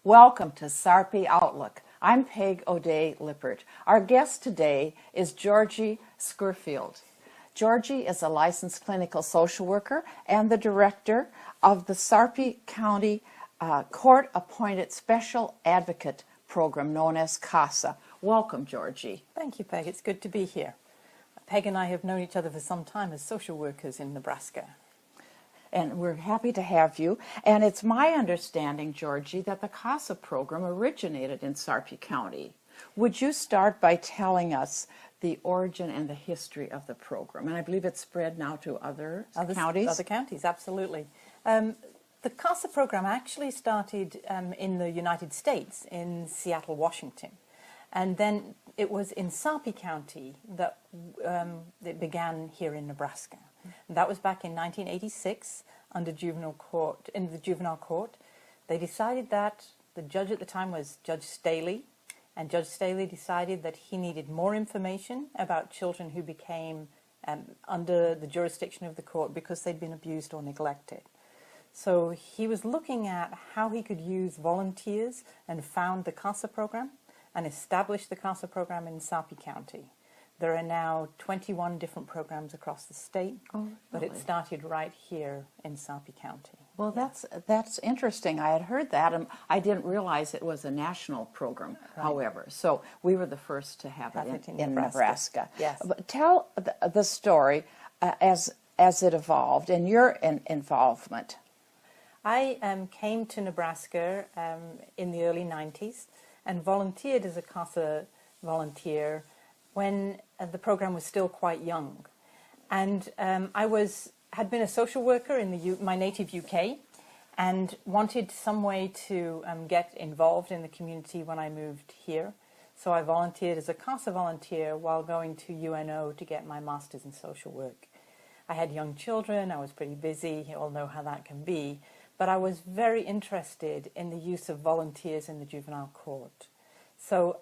Welcome to Sarpy Outlook. I'm O'Dea Lippert. Our guest today is Georgie Scurfield. Georgie is a licensed clinical social worker and the director of the Sarpy County court-appointed special advocate program known as CASA. Welcome, Georgie. Thank you, Peg. It's good to be here. Peg and I have known each other for some time as social workers in Nebraska. And we're happy to have you. And it's my understanding, Georgie, that the CASA program originated in Sarpy County. Would you start by telling us the origin and the history of the program? And I believe it's spread now to other counties. Other counties, absolutely. The CASA program actually started in the United States, in Seattle, Washington. And then it was in Sarpy County that it began here in Nebraska. And that was back in 1986 under juvenile court, in the juvenile court. They decided that the judge at the time was Judge Staley, and Judge Staley decided that he needed more information about children who became under the jurisdiction of the court because they'd been abused or neglected. So he was looking at how he could use volunteers and found the CASA program and established the CASA program in Sarpy County. There are now 21 different programs across the state, but it started right here in Sarpy County. Well, that's interesting. I had heard that, and I didn't realize it was a national program, however. So we were the first to have it in Nebraska. Yes. But tell the story as it evolved and your involvement. I came to Nebraska in the early 90s and volunteered as a CASA volunteer when the program was still quite young. And I had been a social worker in my native UK and wanted some way to get involved in the community when I moved here. So I volunteered as a CASA volunteer while going to UNO to get my master's in social work. I had young children, I was pretty busy, you all know how that can be, but I was very interested in the use of volunteers in the juvenile court. So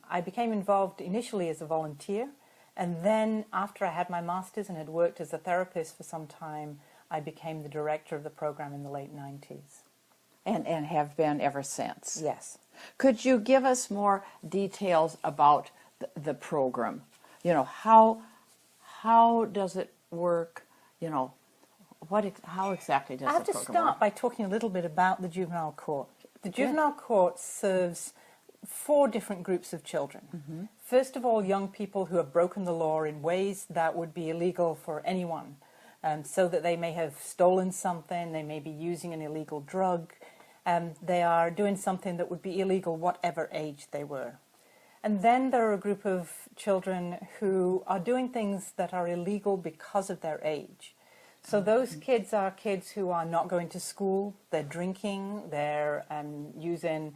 I became involved initially as a volunteer, and then after I had my master's and had worked as a therapist for some time, I became the director of the program in the late 90s. And have been ever since. Yes. Could you give us more details about the program? You know, how does it work? You know, how exactly does the program work? I have to start by talking a little bit about the juvenile court. The juvenile court serves 4 different groups of children. Mm-hmm. First of all, young people who have broken the law in ways that would be illegal for anyone, so that they may have stolen something, they may be using an illegal drug, they are doing something that would be illegal whatever age they were. And then there are a group of children who are doing things that are illegal because of their age. So those kids are kids who are not going to school, they're drinking, they're using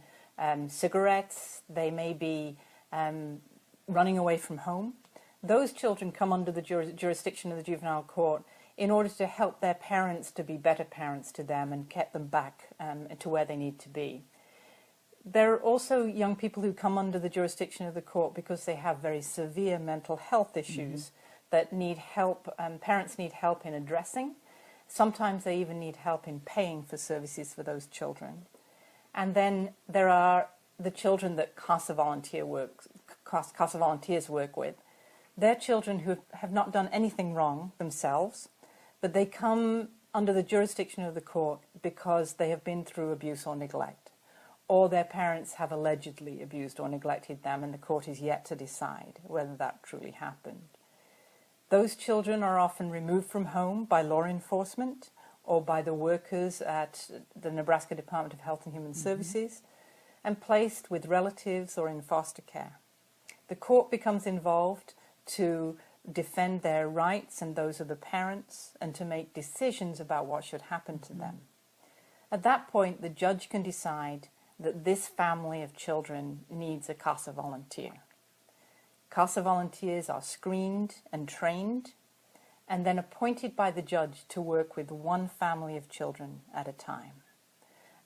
cigarettes, they may be running away from home. Those children come under the jurisdiction of the juvenile court in order to help their parents to be better parents to them and get them back to where they need to be. There are also young people who come under the jurisdiction of the court because they have very severe mental health issues that need help, parents need help in addressing. Sometimes they even need help in paying for services for those children. And then there are the children that CASA volunteers work with. They're children who have not done anything wrong themselves, but they come under the jurisdiction of the court because they have been through abuse or neglect, or their parents have allegedly abused or neglected them, and the court is yet to decide whether that truly happened. Those children are often removed from home by law enforcement or by the workers at the Nebraska Department of Health and Human Services, and placed with relatives or in foster care. The court becomes involved to defend their rights and those of the parents and to make decisions about what should happen to them. At that point, the judge can decide that this family of children needs a CASA volunteer. CASA volunteers are screened and trained and then appointed by the judge to work with one family of children at a time.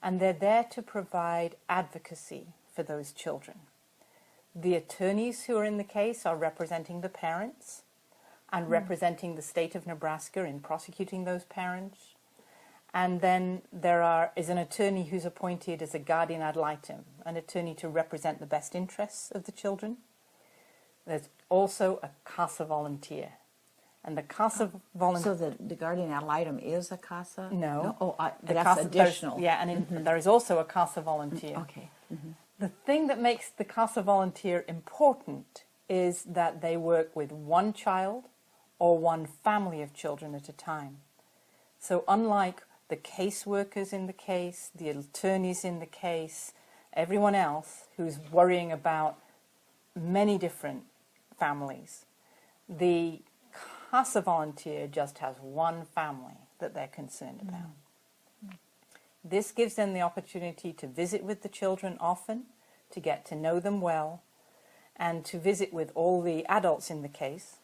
And they're there to provide advocacy for those children. The attorneys who are in the case are representing the parents and representing the state of Nebraska in prosecuting those parents. And then there is an attorney who's appointed as a guardian ad litem, an attorney to represent the best interests of the children. There's also a CASA volunteer. And the CASA volunteer... So the guardian ad litem is a CASA? No. Oh, The that's CASA, additional. Yeah, and there is also a CASA volunteer. Okay. The thing that makes the CASA volunteer important is that they work with one child or one family of children at a time. So unlike the caseworkers in the case, the attorneys in the case, everyone else who's worrying about many different families, the CASA volunteer just has one family that they're concerned about. This gives them the opportunity to visit with the children often, to get to know them well, and to visit with all the adults in the case,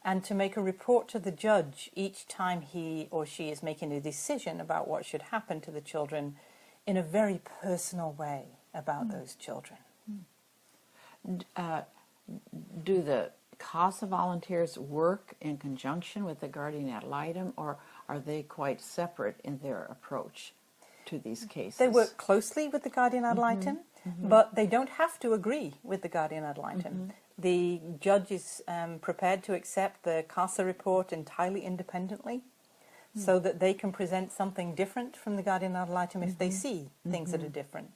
and to make a report to the judge each time he or she is making a decision about what should happen to the children in a very personal way about those children. Do the CASA volunteers work in conjunction with the guardian ad litem, or are they quite separate in their approach to these cases? They work closely with the guardian ad litem, but they don't have to agree with the guardian ad litem. The judge is prepared to accept the CASA report entirely independently, so that they can present something different from the guardian ad litem if they see things that are different.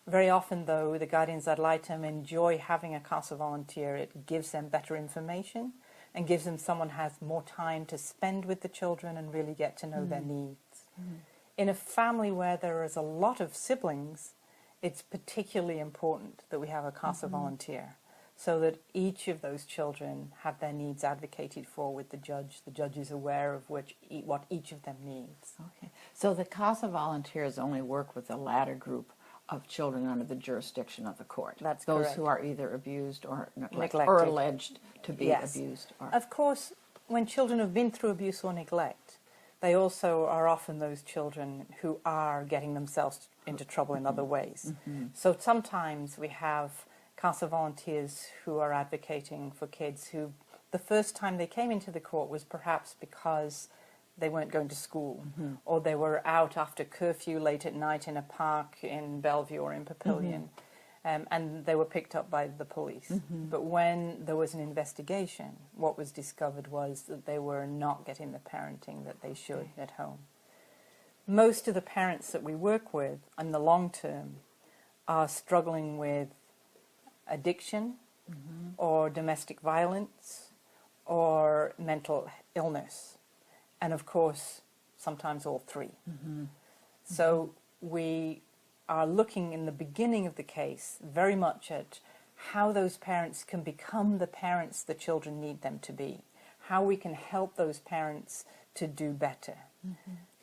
Very often, though, the guardians ad litem enjoy having a CASA volunteer. It gives them better information and gives them someone who has more time to spend with the children and really get to know their needs. In a family where there is a lot of siblings, it's particularly important that we have a CASA volunteer, so that each of those children have their needs advocated for with the judge. The judge is aware of what each of them needs. Okay. So the CASA volunteers only work with the latter group of children under the jurisdiction of the court. That's those correct. who are either abused or Neglected. or alleged to be Yes. abused. Or, Of course, when children have been through abuse or neglect, they also are often those children who are getting themselves into trouble in other ways. So sometimes we have CASA volunteers who are advocating for kids who the first time they came into the court was perhaps because they weren't going to school, or they were out after curfew late at night in a park in Bellevue or in Papillion, and they were picked up by the police. But when there was an investigation, what was discovered was that they were not getting the parenting that they should at home. Most of the parents that we work with in the long term are struggling with addiction or domestic violence or mental illness. And of course, sometimes all three. So we are looking in the beginning of the case very much at how those parents can become the parents the children need them to be, how we can help those parents to do better.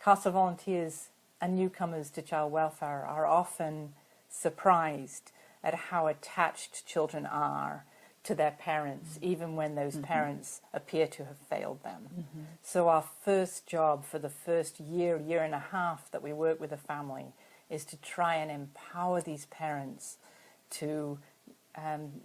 CASA volunteers and newcomers to child welfare are often surprised at how attached children are to their parents, even when those parents appear to have failed them. So our first job for the first year, year and a half that we work with a family is to try and empower these parents to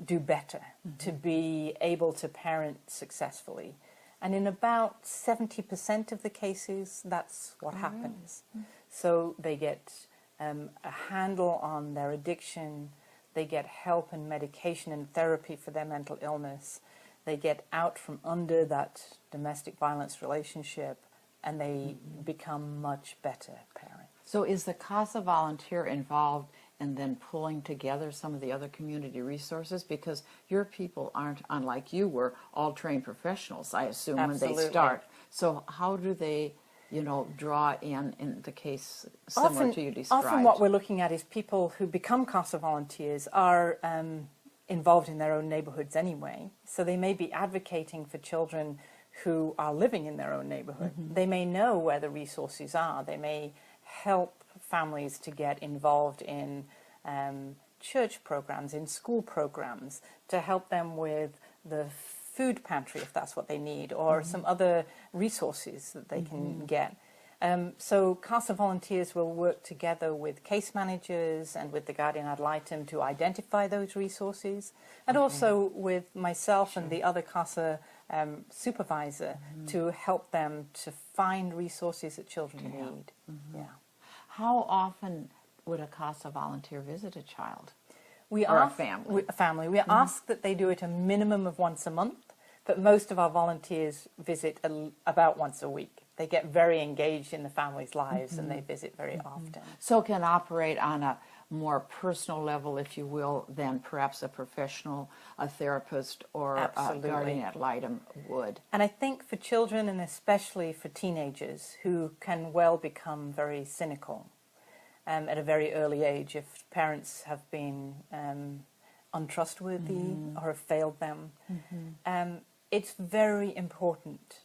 do better, to be able to parent successfully. And in about 70% of the cases, that's what happens. So they get a handle on their addiction, they get help and medication and therapy for their mental illness, they get out from under that domestic violence relationship, and they become much better parents. so is the CASA volunteer involved in then pulling together some of the other community resources? Because your people aren't, unlike you were, all trained professionals, I assume, when Absolutely. they start. So how do they, draw in the case similar to you described? Often what we're looking at is people who become CASA volunteers are involved in their own neighborhoods anyway. So they may be advocating for children who are living in their own neighborhood. They may know where the resources are. They may help families to get involved in church programs, in school programs, to help them with the food pantry if that's what they need, or some other resources that they can get. So CASA volunteers will work together with case managers and with the guardian ad litem to identify those resources, and also with myself and the other CASA supervisor to help them to find resources that children need. Yeah. How often would a CASA volunteer visit a child? We Or a ask, family? A family. We ask that they do it a minimum of once a month, but most of our volunteers visit about once a week. They get very engaged in the family's lives and they visit very often. So can operate on a more personal level, if you will, than perhaps a professional, a therapist, or Absolutely. a guardian ad litem would. And I think for children, and especially for teenagers, who can well become very cynical at a very early age if parents have been untrustworthy or have failed them, it's very important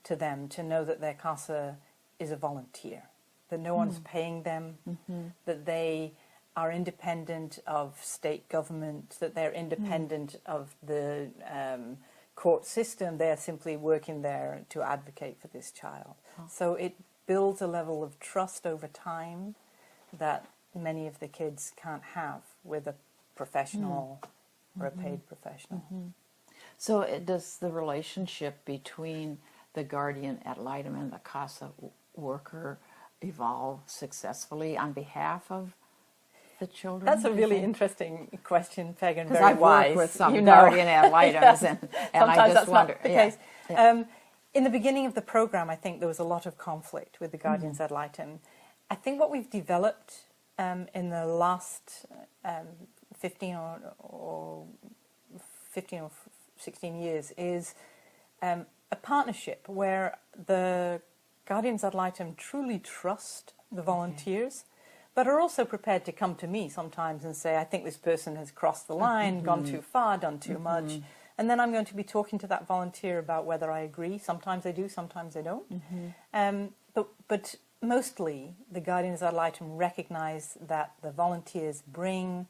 to them to know that their CASA is a volunteer, that no one's paying them, that they are independent of state government, that they're independent of the court system. They're simply working there to advocate for this child. So it builds a level of trust over time that many of the kids can't have with a professional or a paid professional. So does the relationship between the guardian ad litem and the CASA worker evolve successfully on behalf of the children? That's a really interesting question, Peg, and Because very I've wise. worked with some You know. guardian ad litems, Yes. and Sometimes I just that's wonder. not the case. In the beginning of the program, I think there was a lot of conflict with the guardians ad litem. I think what we've developed in the last 15 or 16 years is a partnership where the guardians ad litem truly trust the volunteers, but are also prepared to come to me sometimes and say, I think this person has crossed the line, gone too far, done too much. And then I'm going to be talking to that volunteer about whether I agree. Sometimes I do, sometimes I don't. But mostly the guardians ad litem recognize that the volunteers bring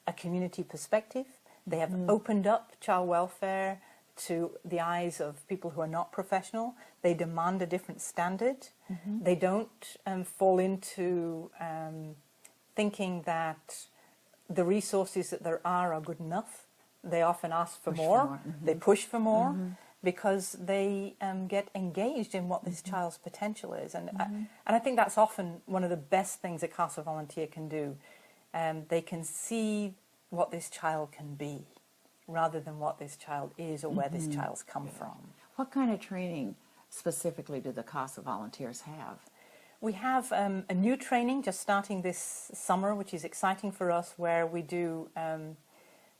a community perspective. They have opened up child welfare to the eyes of people who are not professional. They demand a different standard. They don't fall into thinking that the resources that there are good enough. They often ask for more. They push for more because they get engaged in what this child's potential is. And I think that's often one of the best things a CASA volunteer can do. They can see what this child can be, rather than what this child is or where this child's come from. What kind of training specifically do the CASA volunteers have? We have a new training just starting this summer, which is exciting for us, where we do,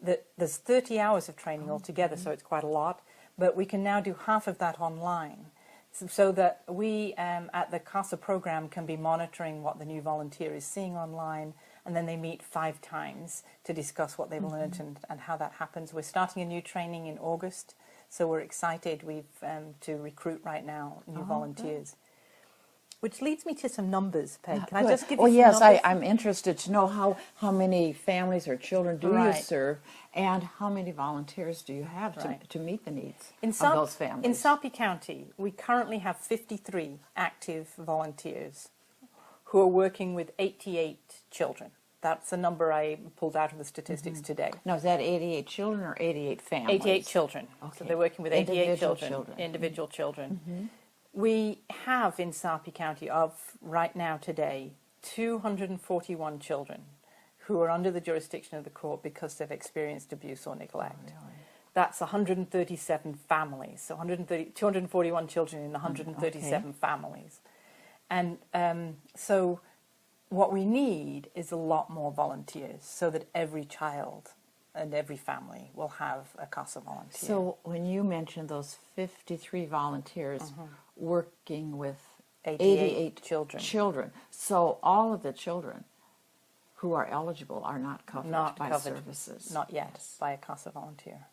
there's 30 hours of training altogether, so it's quite a lot, but we can now do half of that online, so that we at the CASA program can be monitoring what the new volunteer is seeing online, and then they meet 5 times to discuss what they've learned and how that happens. We're starting a new training in August, so we're excited. We've to recruit right now new volunteers. Which leads me to some numbers, Peg. Can I just give you some yes, numbers? I'm interested to know how many families or children do you serve, and how many volunteers do you have to meet the needs of those families? In Sarpy County, we currently have 53 active volunteers who are working with 88 children. That's the number I pulled out of the statistics today. Now, is that 88 children or 88 families? 88 children. Okay. So they're working with 88 Individual individual children. We have in Sarpy County, right now today, 241 children who are under the jurisdiction of the court because they've experienced abuse or neglect. Oh, really? That's 137 families, so 241 children in 137 families. And so what we need is a lot more volunteers so that every child and every family will have a CASA volunteer. So when you mentioned those 53 volunteers working with 88 children, so all of the children who are eligible are not covered by services? Not yet, by a CASA volunteer.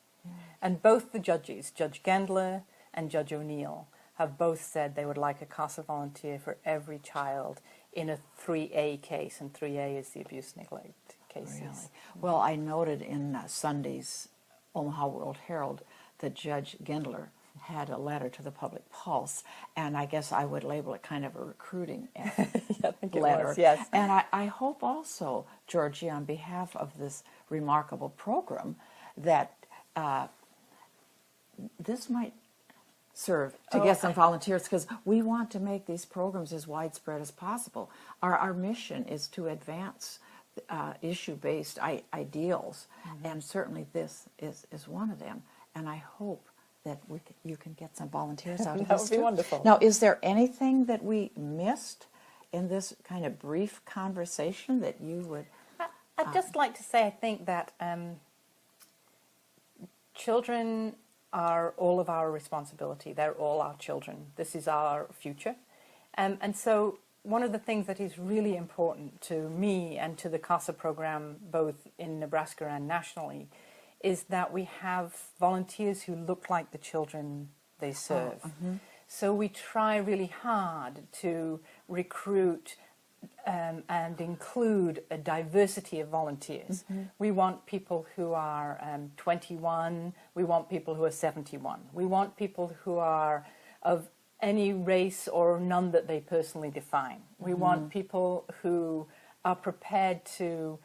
And both the judges, Judge Gendler and Judge O'Neill, have both said they would like a CASA volunteer for every child in a 3A case, and 3A is the abuse neglect cases. Really? Well, I noted in Sunday's Omaha World Herald that Judge Gendler had a letter to the Public Pulse, and I guess I would label it kind of a recruiting letter. Yes. And I hope also, Georgie, on behalf of this remarkable program, that this might serve to get some volunteers, because we want to make these programs as widespread as possible. Our mission is to advance issue-based ideals, and certainly this is one of them. And I hope that you can get some volunteers out of this. That would be too. wonderful. Now, is there anything that we missed in this kind of brief conversation that you would? I'd just like to say, I think that children are all of our responsibility. They're all our children. This is our future. And so one of the things that is really important to me and to the CASA program, both in Nebraska and nationally, is that we have volunteers who look like the children they serve. So we try really hard to recruit and include a diversity of volunteers. We want people who are 21, we want people who are 71. We want people who are of any race or none that they personally define. We want people who are prepared to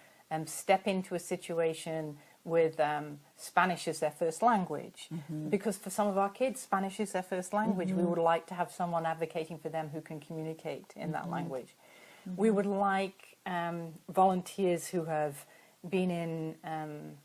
step into a situation with Spanish as their first language, because for some of our kids, Spanish is their first language. We would like to have someone advocating for them who can communicate in that language. We would like volunteers who have been in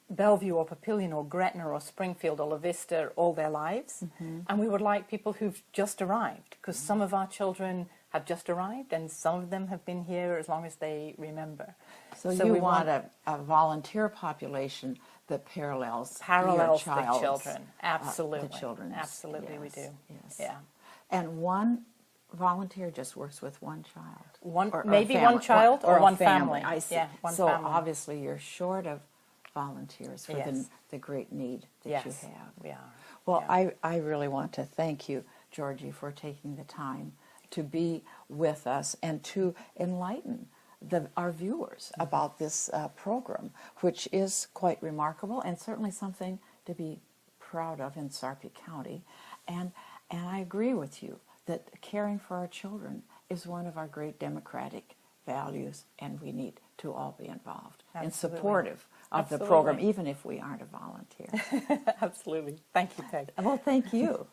Bellevue or Papillion or Gretna or Springfield or La Vista all their lives. And we would like people who've just arrived, because some of our children have just arrived and some of them have been here as long as they remember. So you want a volunteer population that parallels your child's, the children. Absolutely. The children's. Absolutely, yes, we do. Yes. Yeah. And one volunteer just works with one child. Maybe family, one child or one family. family. I see. Yeah, one so family. obviously you're short of volunteers for Yes. the great need that Yes, you have. we are. Well, Yeah. I really want to thank you, Georgie, for taking the time to be with us and to enlighten our viewers about this program, which is quite remarkable and certainly something to be proud of in Sarpy County. And I agree with you that caring for our children is one of our great democratic values, and we need to all be involved and supportive of the program, even if we aren't a volunteer. Absolutely. Thank you, Peg. Well, thank you.